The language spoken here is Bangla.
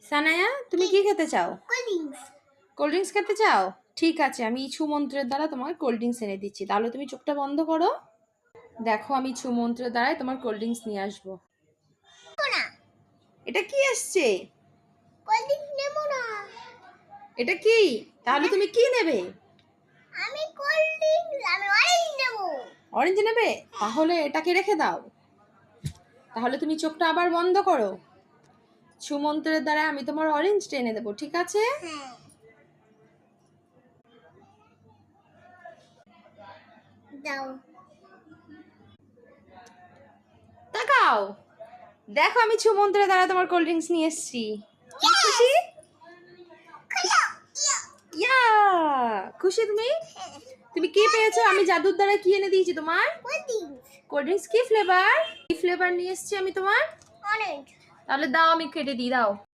সানায়া, তুমি কি খেতে চাও? কোল্ড কোল্ড ড্রিঙ্কস খেতে চাও? ঠিক আছে, আমি ছু মন্ত্রের দ্বারা তোমার কোল্ড ড্রিঙ্কস এনে দিচ্ছি। তাহলে তুমি চোখটা বন্ধ করো। দেখো, আমি ছু মন্ত্রের দ্বারাই তোমার কোল্ড ড্রিঙ্কস নিয়ে আসবো। না, এটা কি আসছে? কোল্ড ড্রিঙ্কস নেবো না। এটা কি? তাহলে তুমি কি নেবে? আমি কোল্ড ড্রিঙ্কস, আমি অরেঞ্জ নেবো। অরেঞ্জ নেবে? তাহলে এটাকে রেখে দাও। তাহলে তুমি চোখটা আবার বন্ধ করো। ছু মন্ত্রের দ্বারা আমি তোমার অরেঞ্জটা এনে দেবো, ঠিক আছে? হ্যাঁ, দাও। তাকাও, দেখো আমি ছু মন্ত্রের দ্বারা তোমার কোল্ড ড্রিঙ্কস নিয়ে এসেছি। খুশি? ইয়া! খুশি তুমি? তুমি কি পেয়েছো? আমি জাদুর দ্বারা কি এনে দিয়েছি তোমার? কোল্ড ড্রিঙ্কস, কোল্ড ড্রিঙ্কস কি ফ্লেভার? কি ফ্লেভার নিয়ে এসেছি আমি তোমার? অরেঞ্জ। তাহলে দাও, আমি কেটে দিই, দাও।